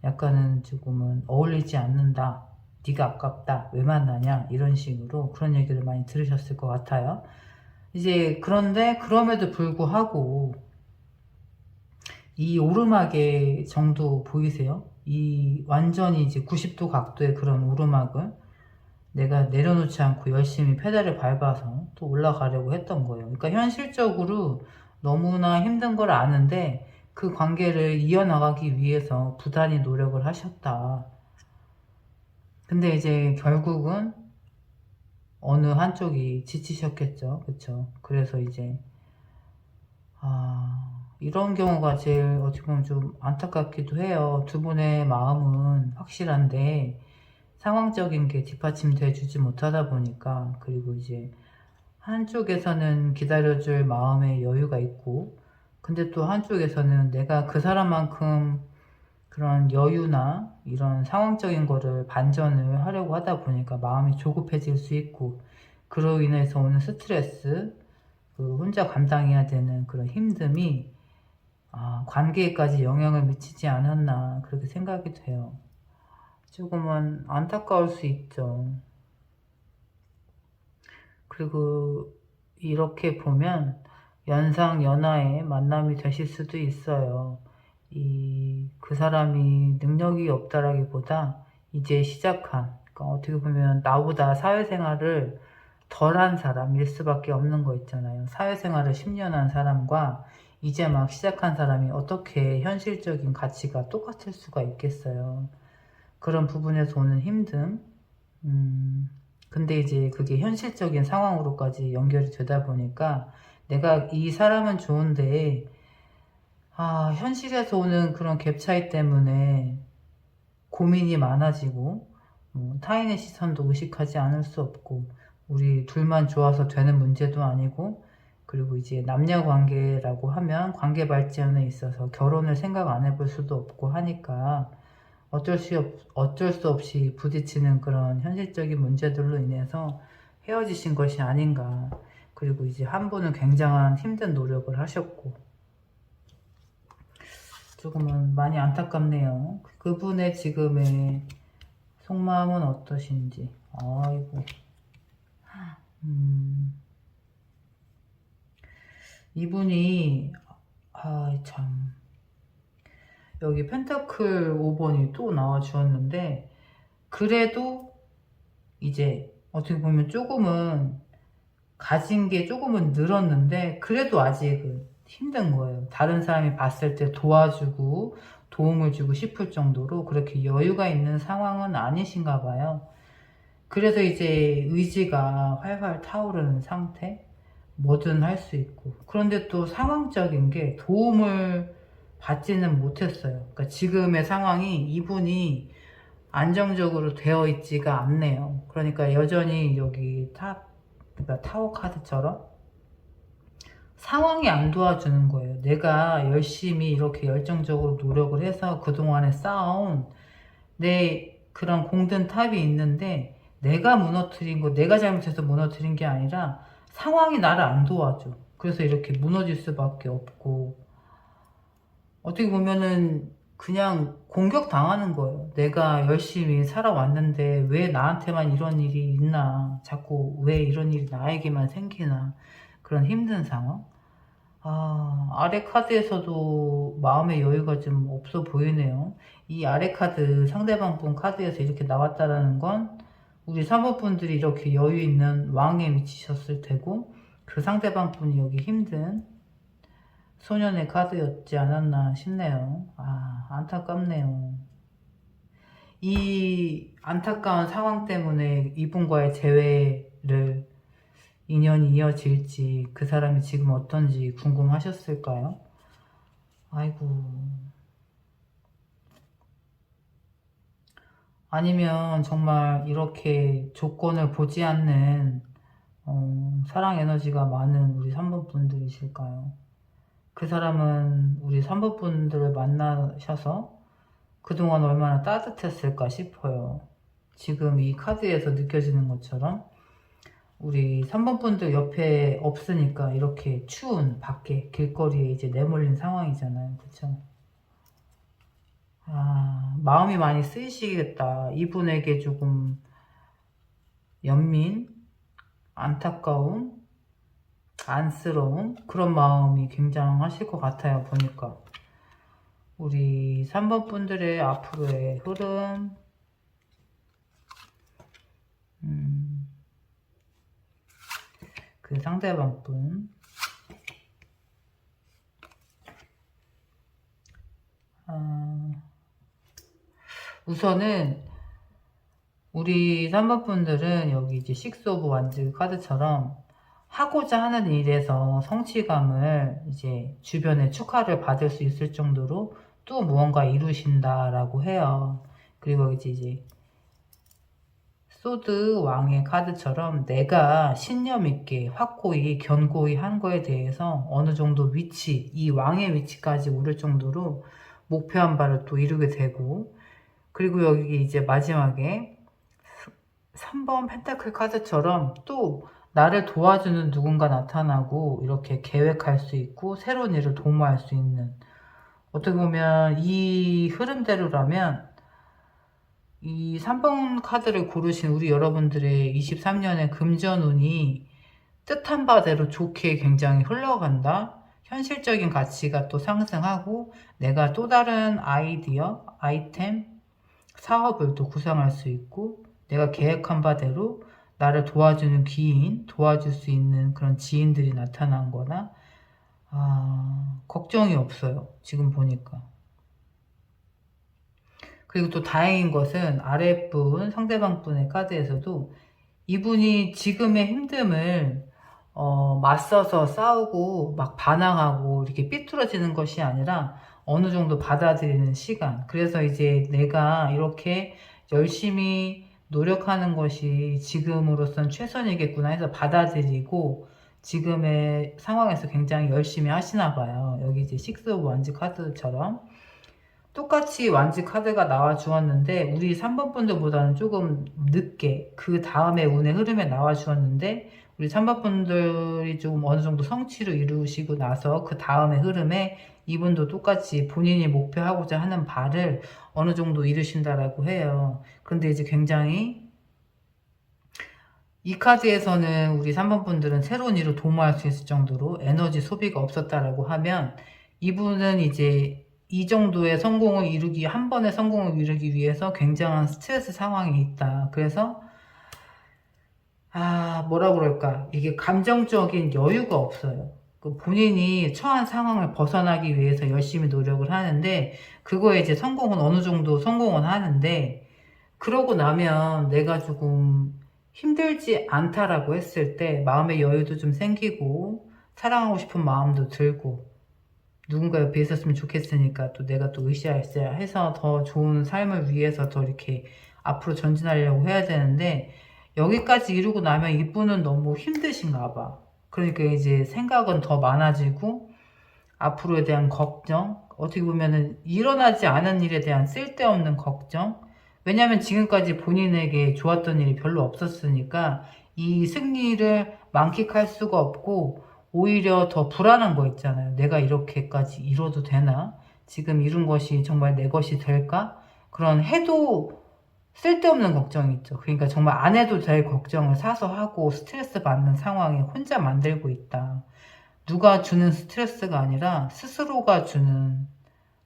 약간은 조금은 어울리지 않는다, 네가 아깝다, 왜 만나냐, 이런 식으로 그런 얘기를 많이 들으셨을 것 같아요. 이제 그런데 그럼에도 불구하고 이 오르막의 정도 보이세요? 이 완전히 이제 90도 각도의 그런 오르막을 내가 내려놓지 않고 열심히 페달을 밟아서 또 올라가려고 했던 거예요. 그러니까 현실적으로 너무나 힘든 걸 아는데 그 관계를 이어나가기 위해서 부단히 노력을 하셨다. 근데 이제 결국은 어느 한쪽이 지치셨겠죠. 그쵸? 그래서 이제 이런 경우가 제일 어떻게 보면 좀 안타깝기도 해요. 두 분의 마음은 확실한데 상황적인 게 뒷받침돼 주지 못하다 보니까, 그리고 이제 한쪽에서는 기다려줄 마음의 여유가 있고 근데 또 한쪽에서는 내가 그 사람만큼 그런 여유나 이런 상황적인 거를 반전을 하려고 하다 보니까 마음이 조급해질 수 있고, 그로 인해서 오는 스트레스, 그 혼자 감당해야 되는 그런 힘듦이 관계에까지 영향을 미치지 않았나 그렇게 생각이 돼요. 조금은 안타까울 수 있죠. 그리고 이렇게 보면 연상연하의 만남이 되실 수도 있어요. 그 사람이 능력이 없다라기보다 이제 시작한, 그러니까 어떻게 보면 나보다 사회생활을 덜한 사람일 수밖에 없는 거 있잖아요. 사회생활을 10년 한 사람과 이제 막 시작한 사람이 어떻게 현실적인 가치가 똑같을 수가 있겠어요. 그런 부분에서 오는 힘듦. 근데 이제 그게 현실적인 상황으로까지 연결이 되다 보니까 내가 이 사람은 좋은데 현실에서 오는 그런 갭 차이 때문에 고민이 많아지고, 타인의 시선도 의식하지 않을 수 없고, 우리 둘만 좋아서 되는 문제도 아니고, 그리고 이제 남녀 관계라고 하면 관계 발전에 있어서 결혼을 생각 안 해볼 수도 없고 하니까 어쩔 수 없이 부딪히는 그런 현실적인 문제들로 인해서 헤어지신 것이 아닌가. 그리고 이제 한 분은 굉장한 힘든 노력을 하셨고, 조금은 많이 안타깝네요. 그분의 지금의 속마음은 어떠신지. 아이고. 이분이, 참. 여기 펜타클 5번이 또 나와 주었는데, 그래도 이제 어떻게 보면 조금은 가진 게 조금은 늘었는데, 그래도 아직은 힘든 거예요. 다른 사람이 봤을 때 도와주고 도움을 주고 싶을 정도로 그렇게 여유가 있는 상황은 아니신가 봐요. 그래서 이제 의지가 활활 타오르는 상태? 뭐든 할 수 있고. 그런데 또 상황적인 게 도움을 받지는 못했어요. 그러니까 지금의 상황이 이분이 안정적으로 되어 있지가 않네요. 그러니까 여전히 여기 그러니까 타워 카드처럼 상황이 안 도와주는 거예요. 내가 열심히 이렇게 열정적으로 노력을 해서 그동안에 쌓아온 내 그런 공든 탑이 있는데 내가 무너뜨린 거, 내가 잘못해서 무너뜨린 게 아니라 상황이 나를 안 도와줘. 그래서 이렇게 무너질 수밖에 없고, 어떻게 보면은 그냥 공격당하는 거예요. 내가 열심히 살아왔는데 왜 나한테만 이런 일이 있나, 자꾸 왜 이런 일이 나에게만 생기나, 그런 힘든 상황. 아래 카드에서도 마음의 여유가 좀 없어 보이네요. 이 아래 카드, 상대방 분 카드에서 이렇게 나왔다라는 건 우리 사모분들이 이렇게 여유 있는 왕에 미치셨을 테고, 그 상대방 분이 여기 힘든 소년의 카드였지 않았나 싶네요. 안타깝네요. 이 안타까운 상황 때문에 이분과의 재회를 인연이 이어질지, 그 사람이 지금 어떤지 궁금하셨을까요? 아이고. 아니면 정말 이렇게 조건을 보지 않는 사랑 에너지가 많은 우리 3번 분들이실까요? 그 사람은 우리 3번 분들을 만나셔서 그동안 얼마나 따뜻했을까 싶어요. 지금 이 카드에서 느껴지는 것처럼 우리 3번 분들 옆에 없으니까 이렇게 추운 밖에 길거리에 이제 내몰린 상황이잖아요. 그쵸? 마음이 많이 쓰이시겠다. 이분에게 조금 연민, 안타까움, 안쓰러움, 그런 마음이 굉장하실 것 같아요. 보니까 우리 3번 분들의 앞으로의 흐름, 그 상대방 분, 우선은 우리 3번 분들은 여기 이제 식스 오브 완즈 카드처럼 하고자 하는 일에서 성취감을 이제 주변에 축하를 받을 수 있을 정도로 또 무언가 이루신다라고 해요. 그리고 이제 소드 왕의 카드처럼 내가 신념 있게 확고히 견고히 한 거에 대해서 어느 정도 위치, 이 왕의 위치까지 오를 정도로 목표한 바를 또 이루게 되고, 그리고 여기 이제 마지막에 3번 펜타클 카드처럼 또 나를 도와주는 누군가 나타나고 이렇게 계획할 수 있고 새로운 일을 도모할 수 있는, 어떻게 보면 이 흐름대로라면 이 3번 카드를 고르신 우리 여러분들의 23년의 금전운이 뜻한 바대로 좋게 굉장히 흘러간다. 현실적인 가치가 또 상승하고 내가 또 다른 아이디어, 아이템, 사업을 또 구상할 수 있고, 내가 계획한 바대로 나를 도와주는 귀인, 도와줄 수 있는 그런 지인들이 나타난 거나, 걱정이 없어요. 지금 보니까. 그리고 또 다행인 것은 아랫분, 상대방 분의 카드에서도 이분이 지금의 힘듦을 맞서서 싸우고 막 반항하고 이렇게 삐뚤어지는 것이 아니라 어느 정도 받아들이는 시간. 그래서 이제 내가 이렇게 열심히 노력하는 것이 지금으로선 최선이겠구나 해서 받아들이고 지금의 상황에서 굉장히 열심히 하시나 봐요. 여기 이제 식스 오브 완즈 카드처럼 똑같이 완즈 카드가 나와 주었는데 우리 3번 분들보다는 조금 늦게 그 다음에 운의 흐름에 나와 주었는데, 우리 3번 분들이 좀 어느 정도 성취를 이루시고 나서 그 다음에 흐름에 이분도 똑같이 본인이 목표하고자 하는 바를 어느 정도 이루신다라고 해요. 근데 이제 굉장히 이 카드에서는 우리 3번 분들은 새로운 일을 도모할 수 있을 정도로 에너지 소비가 없었다라고 하면, 이분은 이제 이 정도의 성공을 이루기, 한 번의 성공을 이루기 위해서 굉장한 스트레스 상황이 있다. 그래서 뭐라 그럴까, 이게 감정적인 여유가 없어요. 그 본인이 처한 상황을 벗어나기 위해서 열심히 노력을 하는데, 그거에 이제 성공은 어느 정도 성공은 하는데, 그러고 나면 내가 조금 힘들지 않다라고 했을 때 마음의 여유도 좀 생기고 사랑하고 싶은 마음도 들고 누군가 옆에 있었으면 좋겠으니까 또 내가 또 으쌰으쌰 해서 더 좋은 삶을 위해서 더 이렇게 앞으로 전진하려고 해야 되는데, 여기까지 이루고 나면 이분은 너무 힘드신가 봐. 그러니까 이제 생각은 더 많아지고 앞으로에 대한 걱정, 어떻게 보면은 일어나지 않은 일에 대한 쓸데없는 걱정. 왜냐면 지금까지 본인에게 좋았던 일이 별로 없었으니까 이 승리를 만끽할 수가 없고 오히려 더 불안한 거 있잖아요. 내가 이렇게까지 이뤄도 되나? 지금 이룬 것이 정말 내 것이 될까? 그런 해도 쓸데없는 걱정이 있죠. 그러니까 정말 안 해도 될 걱정을 사서 하고 스트레스 받는 상황에 혼자 만들고 있다. 누가 주는 스트레스가 아니라 스스로가 주는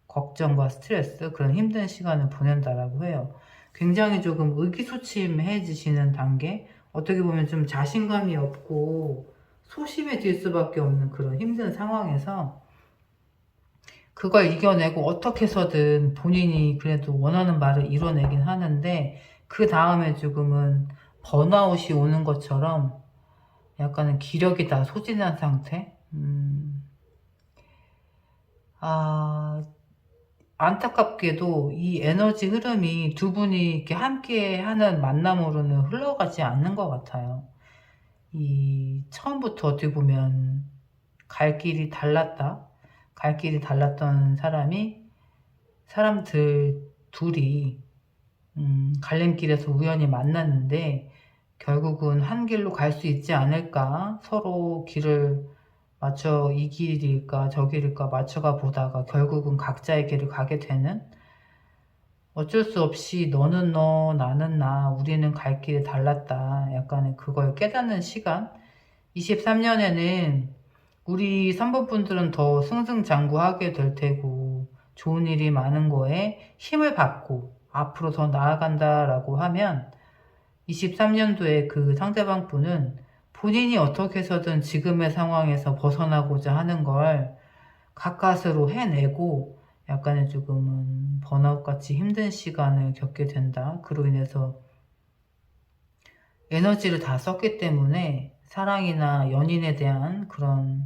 걱정과 스트레스, 그런 힘든 시간을 보낸다라고 해요. 굉장히 조금 의기소침해지시는 단계, 어떻게 보면 좀 자신감이 없고 소심해질 수밖에 없는 그런 힘든 상황에서 그걸 이겨내고 어떻게 해서든 본인이 그래도 원하는 말을 이뤄내긴 하는데, 그 다음에 조금은 번아웃이 오는 것처럼 약간은 기력이 다 소진한 상태? 안타깝게도 이 에너지 흐름이 두 분이 이렇게 함께 하는 만남으로는 흘러가지 않는 것 같아요. 처음부터 어떻게 보면 갈 길이 달랐던 사람들 둘이 갈림길에서 우연히 만났는데, 결국은 한 길로 갈 수 있지 않을까, 서로 길을 맞춰 이 길일까 저 길일까 맞춰가 보다가 결국은 각자의 길을 가게 되는, 어쩔 수 없이 너는 너 나는 나 우리는 갈 길이 달랐다, 약간의 그걸 깨닫는 시간. 23년에는 우리 3번 분들은 더 승승장구하게 될 테고 좋은 일이 많은 거에 힘을 받고 앞으로 더 나아간다라고 하면, 23년도에 그 상대방 분은 본인이 어떻게 해서든 지금의 상황에서 벗어나고자 하는 걸 가까스로 해내고 약간의 조금은 번아웃같이 힘든 시간을 겪게 된다. 그로 인해서 에너지를 다 썼기 때문에 사랑이나 연인에 대한 그런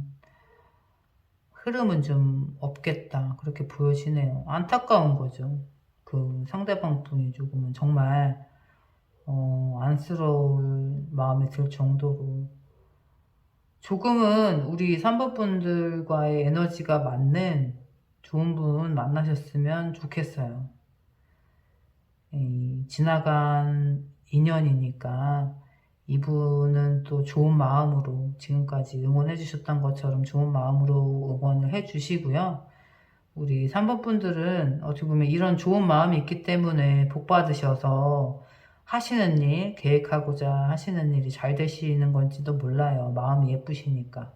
흐름은 좀 없겠다, 그렇게 보여지네요. 안타까운 거죠. 그 상대방 분이 조금은 정말 안쓰러울 마음이 들 정도로 조금은 우리 3번 분들과의 에너지가 맞는 좋은 분 만나셨으면 좋겠어요. 지나간 인연이니까 이분은 또 좋은 마음으로 지금까지 응원해 주셨던 것처럼 좋은 마음으로 응원을 해 주시고요. 우리 3번 분들은 어떻게 보면 이런 좋은 마음이 있기 때문에 복 받으셔서 하시는 일, 계획하고자 하시는 일이 잘 되시는 건지도 몰라요. 마음이 예쁘시니까.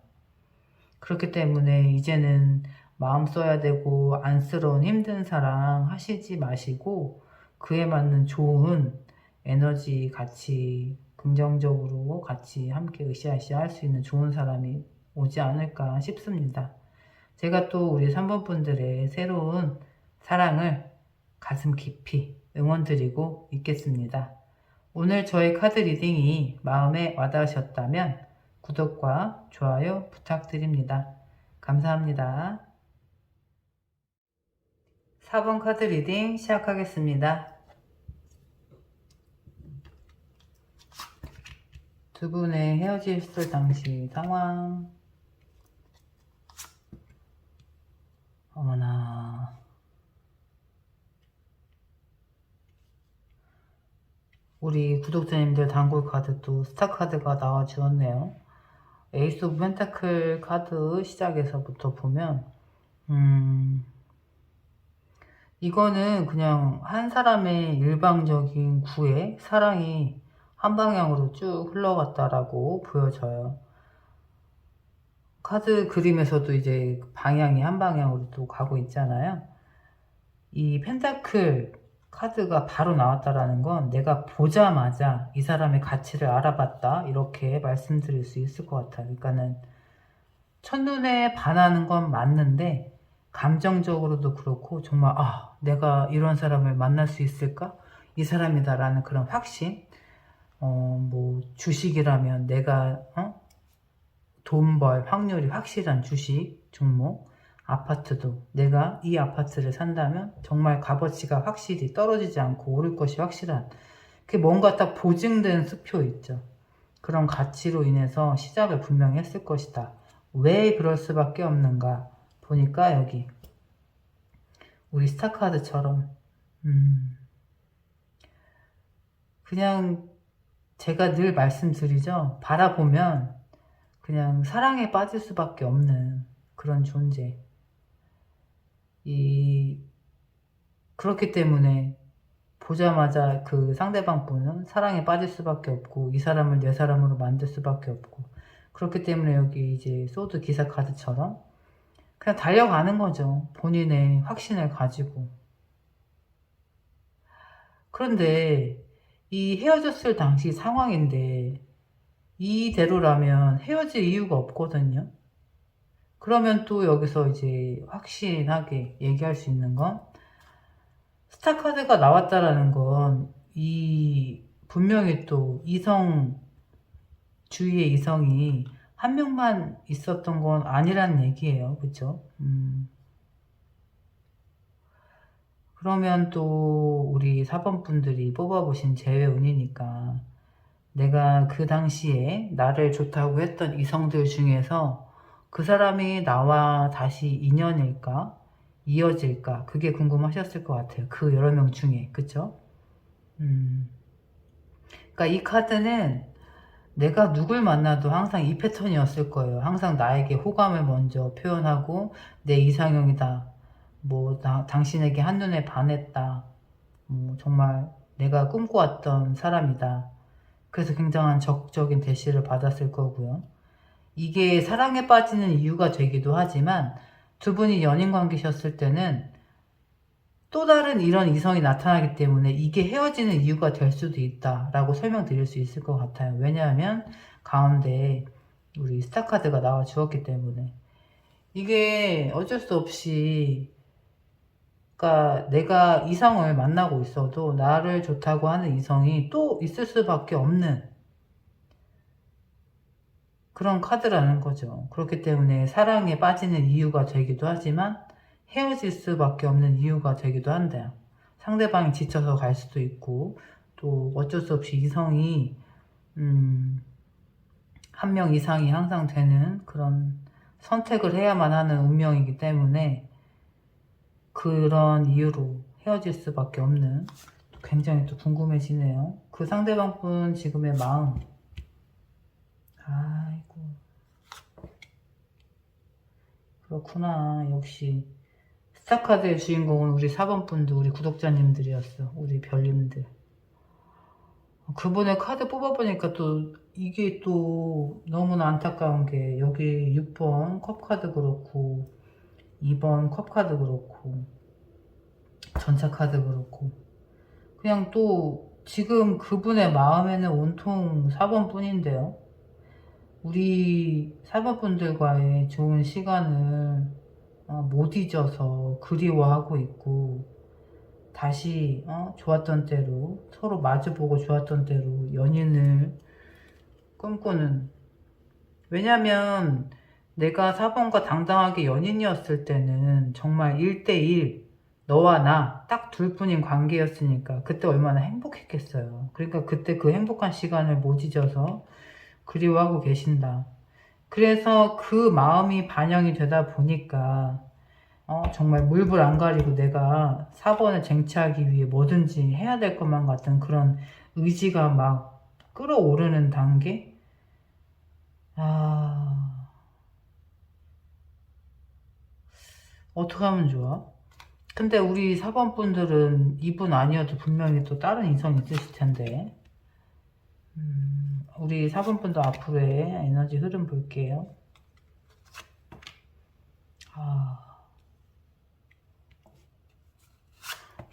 그렇기 때문에 이제는 마음 써야 되고 안쓰러운 힘든 사랑 하시지 마시고 그에 맞는 좋은 에너지 같이 긍정적으로 같이 함께 으쌰으쌰 할 수 있는 좋은 사람이 오지 않을까 싶습니다. 제가 또 우리 3번 분들의 새로운 사랑을 가슴 깊이 응원드리고 있겠습니다. 오늘 저의 카드 리딩이 마음에 와닿으셨다면 구독과 좋아요 부탁드립니다. 감사합니다. 4번 카드 리딩 시작하겠습니다. 두 분의 헤어졌을 당시 상황. 어머나. 우리 구독자님들 단골 카드 또 스타 카드가 나와 주었네요. 에이스 오브 펜타클 카드 시작에서부터 보면 이거는 그냥 한 사람의 일방적인 구애, 사랑이 한 방향으로 쭉 흘러갔다라고 보여져요. 카드 그림에서도 이제 방향이 한 방향으로 또 가고 있잖아요. 이 펜타클 카드가 바로 나왔다라는 건 내가 보자마자 이 사람의 가치를 알아봤다, 이렇게 말씀드릴 수 있을 것 같아요. 그러니까는 첫눈에 반하는 건 맞는데 감정적으로도 그렇고 정말 내가 이런 사람을 만날 수 있을까? 이 사람이다라는 그런 확신. 뭐 주식이라면 내가 돈 벌 확률이 확실한 주식 종목, 아파트도 내가 이 아파트를 산다면 정말 값어치가 확실히 떨어지지 않고 오를 것이 확실한, 그게 뭔가 딱 보증된 수표 있죠. 그런 가치로 인해서 시작을 분명히 했을 것이다. 왜 그럴 수밖에 없는가 보니까 여기 우리 스타카드처럼 그냥 제가 늘 말씀드리죠. 바라보면 그냥 사랑에 빠질 수밖에 없는 그런 존재. 그렇기 때문에 보자마자 그 상대방 분은 사랑에 빠질 수밖에 없고 이 사람을 내 사람으로 만들 수밖에 없고, 그렇기 때문에 여기 이제 소드 기사 카드처럼 그냥 달려가는 거죠. 본인의 확신을 가지고. 그런데 이 헤어졌을 당시 상황인데 이대로라면 헤어질 이유가 없거든요. 그러면 또 여기서 이제 확신하게 얘기할 수 있는 건 스타 카드가 나왔다라는 건 이 분명히 또 이성 주위의 이성이 한 명만 있었던 건 아니란 얘기예요. 그쵸? 그러면 또 우리 4번 분들이 뽑아보신 재회운이니까 내가 그 당시에 나를 좋다고 했던 이성들 중에서 그 사람이 나와 다시 인연일까? 이어질까? 그게 궁금하셨을 것 같아요. 그 여러 명 중에. 그쵸? 그러니까 이 카드는 내가 누굴 만나도 항상 이 패턴이었을 거예요. 항상 나에게 호감을 먼저 표현하고 내 이상형이다. 뭐 당신에게 한눈에 반했다. 정말 내가 꿈꿔왔던 사람이다. 그래서 굉장한 적극적인 대시를 받았을 거고요. 이게 사랑에 빠지는 이유가 되기도 하지만 두 분이 연인 관계셨을 때는 또 다른 이런 이성이 나타나기 때문에 이게 헤어지는 이유가 될 수도 있다라고 설명드릴 수 있을 것 같아요. 왜냐하면 가운데 우리 스타카드가 나와 주었기 때문에 이게 어쩔 수 없이 그러니까 내가 이성을 만나고 있어도 나를 좋다고 하는 이성이 또 있을 수밖에 없는 그런 카드라는 거죠. 그렇기 때문에 사랑에 빠지는 이유가 되기도 하지만 헤어질 수밖에 없는 이유가 되기도 한다. 상대방이 지쳐서 갈 수도 있고 또 어쩔 수 없이 이성이 한 명 이상이 항상 되는 그런 선택을 해야만 하는 운명이기 때문에 그런 이유로 헤어질 수밖에 없는 굉장히 또 궁금해지네요. 그 상대방 분 지금의 마음. 아이고 그렇구나. 역시 스타카드의 주인공은 우리 4번 분들, 우리 구독자님들이었어. 우리 별님들. 그분의 카드 뽑아보니까 또 이게 또 너무나 안타까운 게 여기 6번 컵카드 그렇고 2번 컵카드 그렇고 전차카드 그렇고 그냥 또 지금 그분의 마음에는 온통 4번 뿐인데요. 우리 4번 분들과의 좋은 시간을 못 잊어서 그리워하고 있고 다시 좋았던 때로 서로 마주보고 좋았던 때로 연인을 꿈꾸는 왜냐면 내가 4번과 당당하게 연인이었을 때는 정말 1대1 너와 나 딱 둘뿐인 관계였으니까 그때 얼마나 행복했겠어요. 그러니까 그때 그 행복한 시간을 못 잊어서 그리워하고 계신다. 그래서 그 마음이 반영이 되다 보니까 정말 물불 안 가리고 내가 4번을 쟁취하기 위해 뭐든지 해야 될 것만 같은 그런 의지가 막 끌어오르는 단계? 어떻게 하면 좋아? 근데 우리 4번 분들은 이분 아니어도 분명히 또 다른 이성 있으실 텐데 우리 4번 분도 앞으로의 에너지 흐름 볼게요.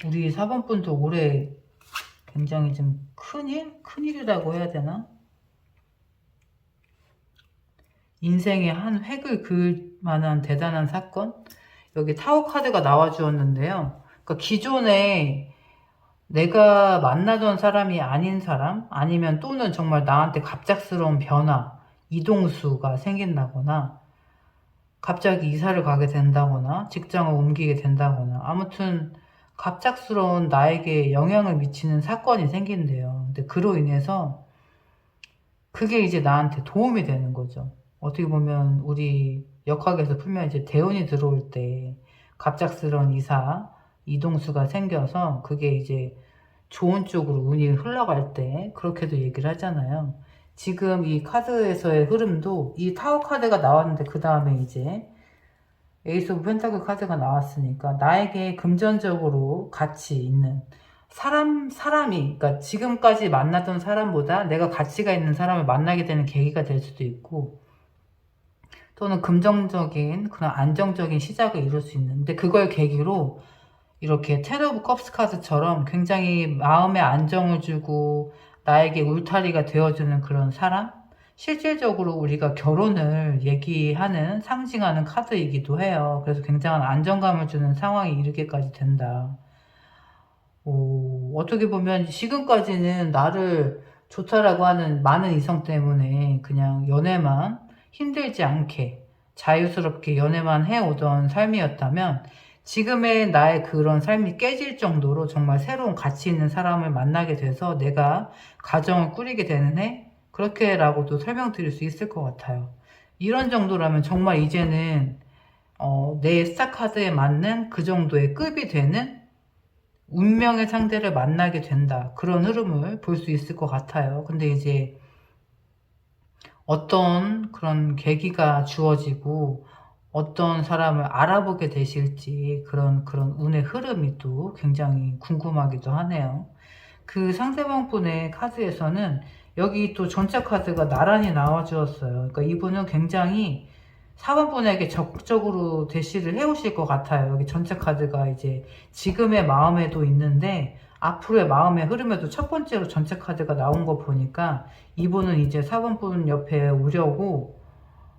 우리 4번 분도 올해 굉장히 좀 큰일이라고 해야 되나? 인생의 한 획을 그을 만한 대단한 사건? 여기 타워 카드가 나와 주었는데요. 그러니까 기존에 내가 만나던 사람이 아닌 사람, 아니면 또는 정말 나한테 갑작스러운 변화, 이동수가 생긴다거나, 갑자기 이사를 가게 된다거나, 직장을 옮기게 된다거나, 아무튼 갑작스러운 나에게 영향을 미치는 사건이 생긴대요. 근데 그로 인해서 그게 이제 나한테 도움이 되는 거죠. 어떻게 보면 우리 역학에서 풀면 이제 대운이 들어올 때 갑작스러운 이사, 이동수가 생겨서 그게 이제 좋은 쪽으로 운이 흘러갈 때 그렇게도 얘기를 하잖아요. 지금 이 카드에서의 흐름도 이 타워 카드가 나왔는데 그 다음에 이제 에이스 오브 펜타클 카드가 나왔으니까 나에게 금전적으로 가치 있는 사람이 그러니까 지금까지 만나던 사람보다 내가 가치가 있는 사람을 만나게 되는 계기가 될 수도 있고 또는 긍정적인 그런 안정적인 시작을 이룰 수 있는데, 그걸 계기로 이렇게 텐 오브 컵스 카드처럼 굉장히 마음에 안정을 주고 나에게 울타리가 되어주는 그런 사람, 실질적으로 우리가 결혼을 얘기하는 상징하는 카드이기도 해요. 그래서 굉장한 안정감을 주는 상황에 이르게까지 된다. 어떻게 보면 지금까지는 나를 좋다라고 하는 많은 이성 때문에 그냥 연애만 힘들지 않게 자유스럽게 연애만 해오던 삶이었다면, 지금의 나의 그런 삶이 깨질 정도로 정말 새로운 가치 있는 사람을 만나게 돼서 내가 가정을 꾸리게 되는 해, 그렇게라고도 설명드릴 수 있을 것 같아요. 이런 정도라면 정말 이제는 내 스타카드에 맞는 그 정도의 급이 되는 운명의 상대를 만나게 된다, 그런 흐름을 볼 수 있을 것 같아요. 근데 이제 어떤 그런 계기가 주어지고 어떤 사람을 알아보게 되실지, 그런 운의 흐름이 또 굉장히 궁금하기도 하네요. 그 상대방 분의 카드에서는 여기 또 전체 카드가 나란히 나와 주었어요. 그러니까 이분은 굉장히 4번 분에게 적극적으로 대시를 해오실 것 같아요. 여기 전체 카드가 이제 지금의 마음에도 있는데 앞으로의 마음의 흐름에도 첫 번째로 전체 카드가 나온 거 보니까, 이분은 이제 4번 분 옆에 오려고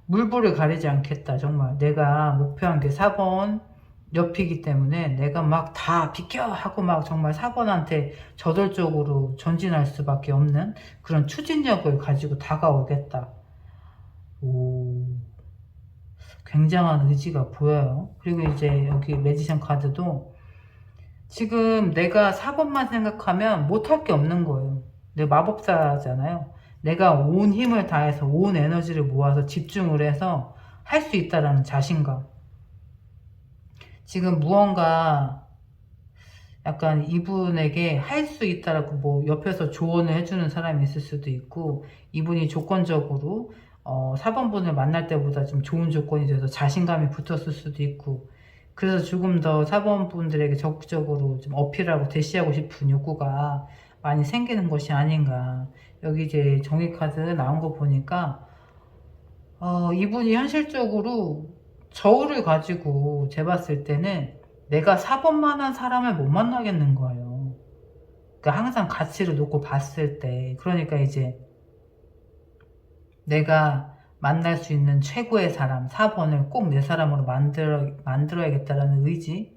물불을 가리지 않겠다. 정말 내가 목표한 게 4번 옆이기 때문에 내가 막 다 비켜 하고 막 정말 4번한테 저돌적으로 전진할 수밖에 없는 그런 추진력을 가지고 다가오겠다. 오, 굉장한 의지가 보여요. 그리고 이제 여기 매지션 카드도 지금 내가 4번만 생각하면 못할 게 없는 거예요. 내가 마법사잖아요. 내가 온 힘을 다해서 온 에너지를 모아서 집중을 해서 할 수 있다라는 자신감. 지금 무언가 약간 이분에게 할 수 있다라고 뭐 옆에서 조언을 해주는 사람이 있을 수도 있고, 이분이 조건적으로 4번 분을 만날 때보다 좀 좋은 조건이 돼서 자신감이 붙었을 수도 있고, 그래서 조금 더 4번 분들에게 적극적으로 좀 어필하고 대시하고 싶은 욕구가 많이 생기는 것이 아닌가. 여기 이제 정의 카드 나온 거 보니까 이분이 현실적으로 저울을 가지고 재봤을 때는 내가 4번만한 사람을 못 만나겠는 거예요. 그러니까 항상 가치를 놓고 봤을 때, 그러니까 이제 내가 만날 수 있는 최고의 사람 4번을 꼭 내 사람으로 만들어야겠다라는 의지.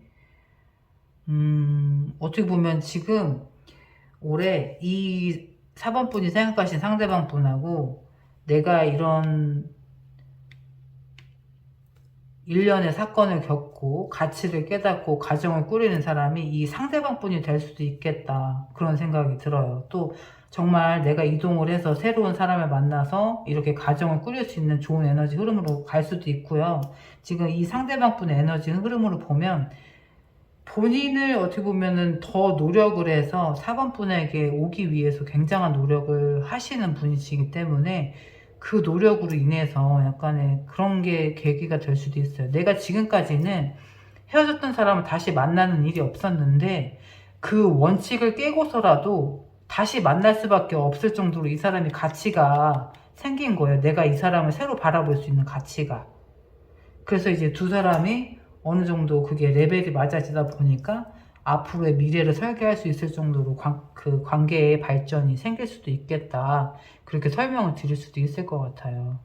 어떻게 보면 지금 올해 이 4번 분이 생각하신 상대방 분하고 내가 이런 일련의 사건을 겪고 가치를 깨닫고 가정을 꾸리는 사람이 이 상대방 분이 될 수도 있겠다, 그런 생각이 들어요. 또 정말 내가 이동을 해서 새로운 사람을 만나서 이렇게 가정을 꾸릴 수 있는 좋은 에너지 흐름으로 갈 수도 있고요. 지금 이 상대방 분의 에너지 흐름으로 보면 본인을 어떻게 보면은 더 노력을 해서 4번 분에게 오기 위해서 굉장한 노력을 하시는 분이시기 때문에 그 노력으로 인해서 약간의 그런 게 계기가 될 수도 있어요. 내가 지금까지는 헤어졌던 사람을 다시 만나는 일이 없었는데 그 원칙을 깨고서라도 다시 만날 수밖에 없을 정도로 이 사람이 가치가 생긴 거예요. 내가 이 사람을 새로 바라볼 수 있는 가치가. 그래서 이제 두 사람이 어느 정도 그게 레벨이 맞아지다 보니까 앞으로의 미래를 설계할 수 있을 정도로 그 관계의 발전이 생길 수도 있겠다, 그렇게 설명을 드릴 수도 있을 것 같아요.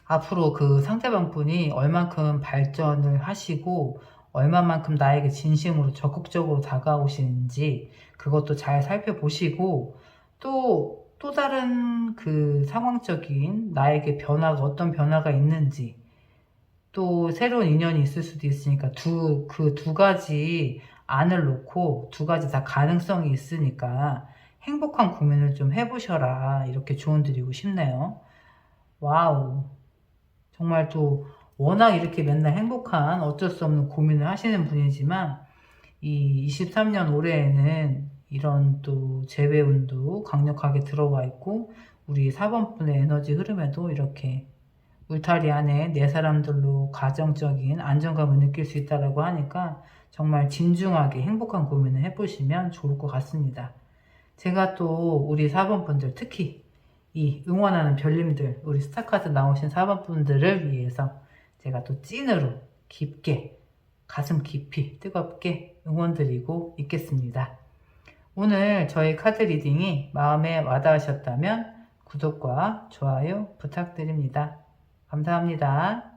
앞으로 그 상대방 분이 얼만큼 발전을 하시고 얼마만큼 나에게 진심으로 적극적으로 다가오시는지 그것도 잘 살펴보시고, 또 다른 그 상황적인 나에게 변화가, 어떤 변화가 있는지, 또 새로운 인연이 있을 수도 있으니까 그 두 가지 안을 놓고 두 가지 다 가능성이 있으니까 행복한 고민을 좀 해보셔라, 이렇게 조언 드리고 싶네요. 와우. 정말 또 워낙 이렇게 맨날 행복한 어쩔 수 없는 고민을 하시는 분이지만 이 23년 올해에는 이런 또 재회운도 강력하게 들어와 있고, 우리 4번 분의 에너지 흐름에도 이렇게 울타리 안에 내 사람들로 가정적인 안정감을 느낄 수 있다고 하니까 정말 진중하게 행복한 고민을 해보시면 좋을 것 같습니다. 제가 또 우리 4번 분들, 특히 이 응원하는 별님들, 우리 스타카드 나오신 4번분들을 위해서 제가 또 찐으로 깊게, 가슴 깊이 뜨겁게 응원드리고 있겠습니다. 오늘 저희 카드 리딩이 마음에 와닿으셨다면 구독과 좋아요 부탁드립니다. 감사합니다.